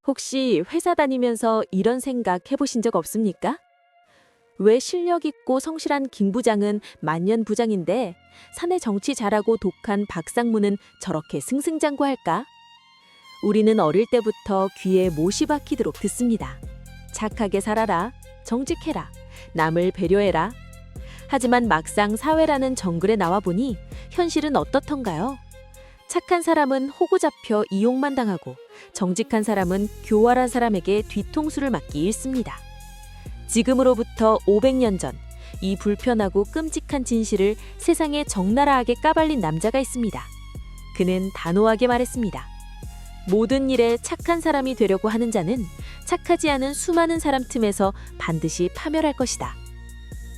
혹시 회사 다니면서 이런 생각 해보신 적 없습니까? 왜 실력 있고 성실한 김 부장은 만년 부장인데 사내 정치 잘하고 독한 박 상무는 저렇게 승승장구할까? 우리는 어릴 때부터 귀에 못이 박히도록 듣습니다. 착하게 살아라, 정직해라, 남을 배려해라. 하지만 막상 사회라는 정글에 나와보니 현실은 어떻던가요? 착한 사람은 호구 잡혀 이용만 당하고 정직한 사람은 교활한 사람에게 뒤통수를 맞기 일쑤입니다. 지금으로부터 500년 전, 이 불편하고 끔찍한 진실을 세상에 적나라하게 까발린 남자가 있습니다. 그는 단호하게 말했습니다. 모든 일에 착한 사람이 되려고 하는 자는 착하지 않은 수많은 사람 틈에서 반드시 파멸할 것이다.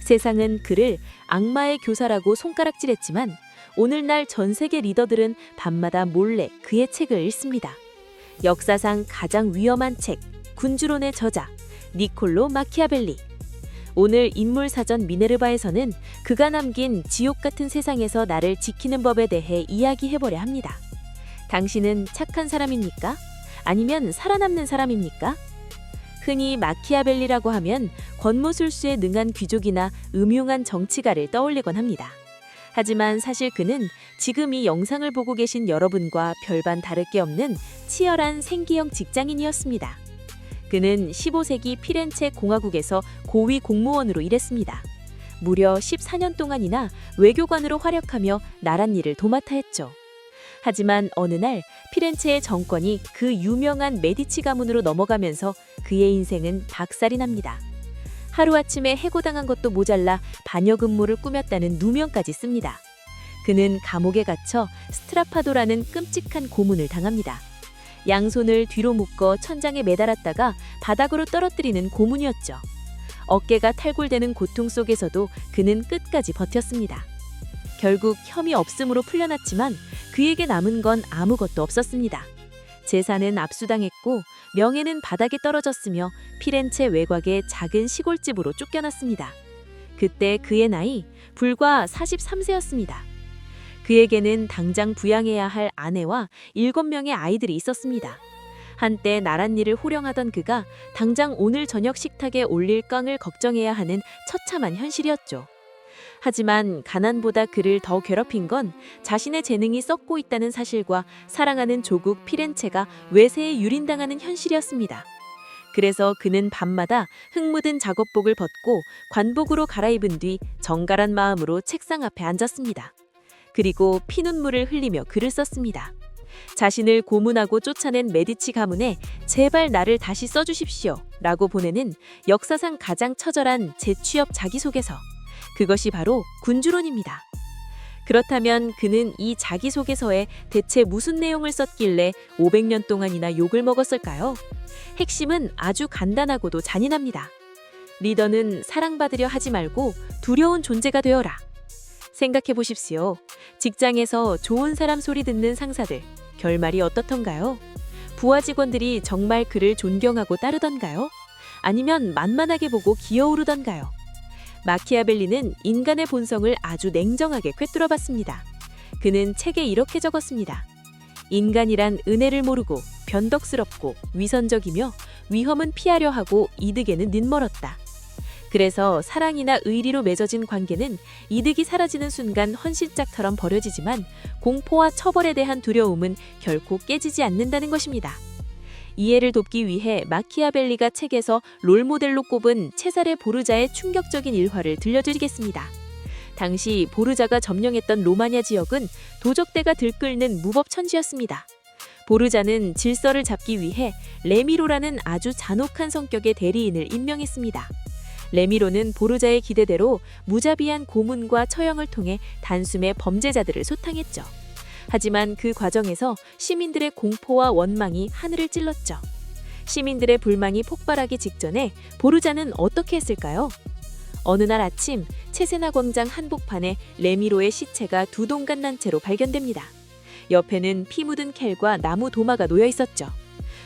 세상은 그를 악마의 교사라고 손가락질했지만 오늘날 전 세계 리더들은 밤마다 몰래 그의 책을 읽습니다. 역사상 가장 위험한 책, 군주론의 저자, 니콜로 마키아벨리. 오늘 인물사전 미네르바에서는 그가 남긴 지옥 같은 세상에서 나를 지키는 법에 대해 이야기해보려 합니다. 당신은 착한 사람입니까? 아니면 살아남는 사람입니까? 흔히 마키아벨리라고 하면 권모술수에 능한 귀족이나 음흉한 정치가를 떠올리곤 합니다. 하지만 사실 그는 지금 이 영상을 보고 계신 여러분과 별반 다를 게 없는 치열한 생기형 직장인이었습니다. 그는 15세기 피렌체 공화국에서 고위 공무원으로 일했습니다. 무려 14년 동안이나 외교관으로 활약하며 나랏 일을 도맡아 했죠. 하지만 어느 날 피렌체의 정권이 그 유명한 메디치 가문으로 넘어가면서 그의 인생은 박살이 납니다. 하루아침에 해고당한 것도 모자라 반역음모를 꾸몄다는 누명까지 씁니다. 그는 감옥에 갇혀 스트라파도라는 끔찍한 고문을 당합니다. 양손을 뒤로 묶어 천장에 매달았다가 바닥으로 떨어뜨리는 고문이었죠. 어깨가 탈골되는 고통 속에서도 그는 끝까지 버텼습니다. 결국 혐의 없음으로 풀려났지만 그에게 남은 건 아무것도 없었습니다. 재산은 압수당했고 명예는 바닥에 떨어졌으며 피렌체 외곽의 작은 시골집으로 쫓겨났습니다. 그때 그의 나이 불과 43세였습니다. 그에게는 당장 부양해야 할 아내와 7명의 아이들이 있었습니다. 한때 나랏 일을 호령하던 그가 당장 오늘 저녁 식탁에 올릴 빵을 걱정해야 하는 처참한 현실이었죠. 하지만 가난보다 그를 더 괴롭힌 건 자신의 재능이 썩고 있다는 사실과 사랑하는 조국 피렌체가 외세에 유린당하는 현실이었습니다. 그래서 그는 밤마다 흙 묻은 작업복을 벗고 관복으로 갈아입은 뒤 정갈한 마음으로 책상 앞에 앉았습니다. 그리고 피눈물을 흘리며 글을 썼습니다. 자신을 고문하고 쫓아낸 메디치 가문에 제발 나를 다시 써주십시오 라고 보내는 역사상 가장 처절한 재취업 자기소개서. 그것이 바로 군주론입니다. 그렇다면 그는 이 자기소개서에 대체 무슨 내용을 썼길래 500년 동안이나 욕을 먹었을까요? 핵심은 아주 간단하고도 잔인합니다. 리더는 사랑받으려 하지 말고 두려운 존재가 되어라. 생각해 보십시오. 직장에서 좋은 사람 소리 듣는 상사들, 결말이 어떻던가요? 부하 직원들이 정말 그를 존경하고 따르던가요? 아니면 만만하게 보고 기어오르던가요? 마키아벨리는 인간의 본성을 아주 냉정하게 꿰뚫어봤습니다. 그는 책에 이렇게 적었습니다. 인간이란 은혜를 모르고 변덕스럽고 위선적이며 위험은 피하려 하고 이득에는 늦멀었다. 그래서 사랑이나 의리로 맺어진 관계는 이득이 사라지는 순간 헌신짝처럼 버려지지만 공포와 처벌에 대한 두려움은 결코 깨지지 않는다는 것입니다. 이해를 돕기 위해 마키아벨리가 책에서 롤모델로 꼽은 체사레 보르자의 충격적인 일화를 들려드리겠습니다. 당시 보르자가 점령했던 로마냐 지역은 도적대가 들끓는 무법천지였습니다. 보르자는 질서를 잡기 위해 레미로라는 아주 잔혹한 성격의 대리인을 임명했습니다. 레미로는 보르자의 기대대로 무자비한 고문과 처형을 통해 단숨에 범죄자들을 소탕했죠. 하지만 그 과정에서 시민들의 공포와 원망이 하늘을 찔렀죠. 시민들의 불만이 폭발하기 직전에 보르자는 어떻게 했을까요? 어느 날 아침 체세나 광장 한복판에 레미로의 시체가 두 동간 난 채로 발견됩니다. 옆에는 피 묻은 켈과 나무 도마가 놓여 있었죠.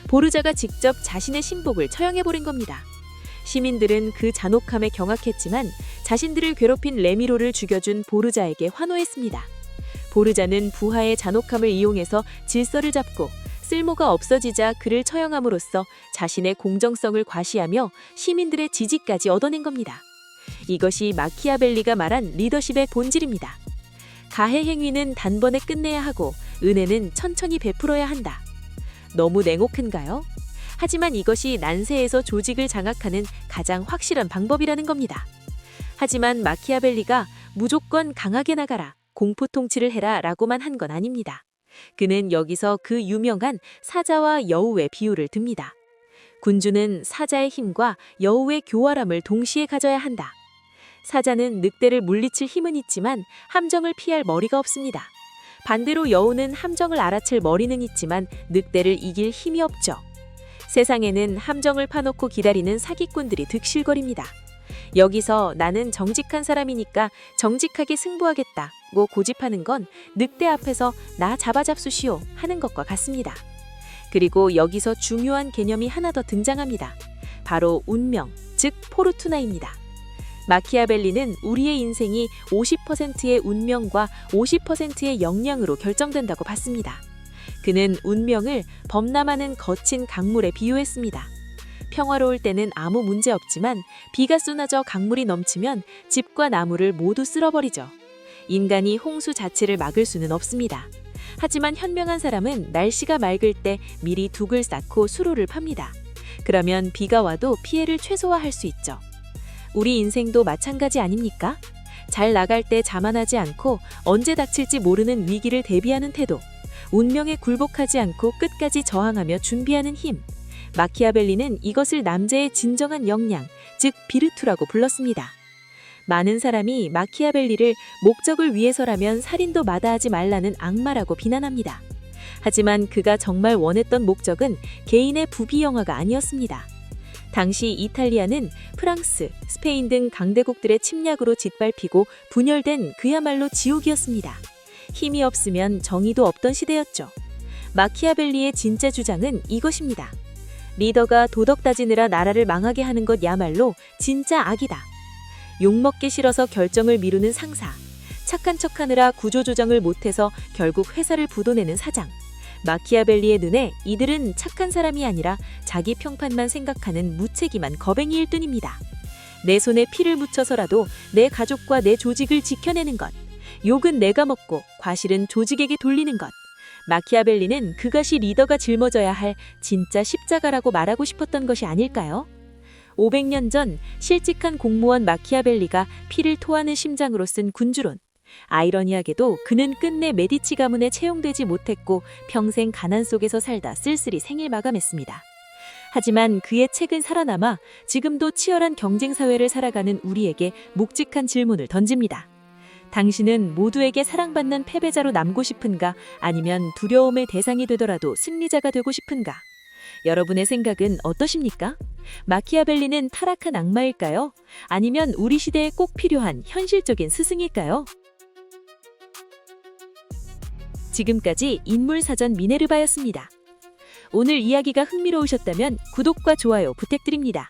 보르자가 직접 자신의 신복을 처형해버린 겁니다. 시민들은 그 잔혹함에 경악했지만 자신들을 괴롭힌 레미로를 죽여준 보르자에게 환호했습니다. 보르자는 부하의 잔혹함을 이용해서 질서를 잡고 쓸모가 없어지자 그를 처형함으로써 자신의 공정성을 과시하며 시민들의 지지까지 얻어낸 겁니다. 이것이 마키아벨리가 말한 리더십의 본질입니다. 가해 행위는 단번에 끝내야 하고 은혜는 천천히 베풀어야 한다. 너무 냉혹한가요? 하지만 이것이 난세에서 조직을 장악하는 가장 확실한 방법이라는 겁니다. 하지만 마키아벨리가 무조건 강하게 나가라, 공포 통치를 해라 라고만 한 건 아닙니다. 그는 여기서 그 유명한 사자와 여우의 비유를 듭니다. 군주는 사자의 힘과 여우의 교활함을 동시에 가져야 한다. 사자는 늑대를 물리칠 힘은 있지만 함정을 피할 머리가 없습니다. 반대로 여우는 함정을 알아챌 머리는 있지만 늑대를 이길 힘이 없죠. 세상에는 함정을 파놓고 기다리는 사기꾼들이 득실거립니다. 여기서 나는 정직한 사람이니까 정직하게 승부하겠다고 고집하는 건 늑대 앞에서 나 잡아잡수시오 하는 것과 같습니다. 그리고 여기서 중요한 개념이 하나 더 등장합니다. 바로 운명, 즉 포르투나입니다. 마키아벨리는 우리의 인생이 50%의 운명과 50%의 역량으로 결정된다고 봤습니다. 그는 운명을 범람하는 거친 강물에 비유했습니다. 평화로울 때는 아무 문제 없지만 비가 쏟아져 강물이 넘치면 집과 나무를 모두 쓸어버리죠. 인간이 홍수 자체를 막을 수는 없습니다. 하지만 현명한 사람은 날씨가 맑을 때 미리 둑을 쌓고 수로를 팝니다. 그러면 비가 와도 피해를 최소화할 수 있죠. 우리 인생도 마찬가지 아닙니까? 잘 나갈 때 자만하지 않고 언제 닥칠지 모르는 위기를 대비하는 태도, 운명에 굴복하지 않고 끝까지 저항하며 준비하는 힘. 마키아벨리는 이것을 남자의 진정한 역량, 즉 비르투라고 불렀습니다. 많은 사람이 마키아벨리를 목적을 위해서라면 살인도 마다하지 말라는 악마라고 비난합니다. 하지만 그가 정말 원했던 목적은 개인의 부비영화가 아니었습니다. 당시 이탈리아는 프랑스, 스페인 등 강대국들의 침략으로 짓밟히고 분열된 그야말로 지옥이었습니다. 힘이 없으면 정의도 없던 시대였죠. 마키아벨리의 진짜 주장은 이것입니다. 리더가 도덕 따지느라 나라를 망하게 하는 것야말로 진짜 악이다. 욕먹기 싫어서 결정을 미루는 상사, 착한 척하느라 구조조정을 못해서 결국 회사를 부도내는 사장. 마키아벨리의 눈에 이들은 착한 사람이 아니라 자기 평판만 생각하는 무책임한 거뱅이일 뿐입니다. 내 손에 피를 묻혀서라도 내 가족과 내 조직을 지켜내는 것. 욕은 내가 먹고 과실은 조직에게 돌리는 것. 마키아벨리는 그것이 리더가 짊어져야 할 진짜 십자가라고 말하고 싶었던 것이 아닐까요? 500년 전 실직한 공무원 마키아벨리가 피를 토하는 심장으로 쓴 군주론. 아이러니하게도 그는 끝내 메디치 가문에 채용되지 못했고 평생 가난 속에서 살다 쓸쓸히 생일 마감했습니다. 하지만 그의 책은 살아남아 지금도 치열한 경쟁 사회를 살아가는 우리에게 묵직한 질문을 던집니다. 당신은 모두에게 사랑받는 패배자로 남고 싶은가? 아니면 두려움의 대상이 되더라도 승리자가 되고 싶은가? 여러분의 생각은 어떠십니까? 마키아벨리는 타락한 악마일까요? 아니면 우리 시대에 꼭 필요한 현실적인 스승일까요? 지금까지 인물사전 미네르바였습니다. 오늘 이야기가 흥미로우셨다면 구독과 좋아요 부탁드립니다.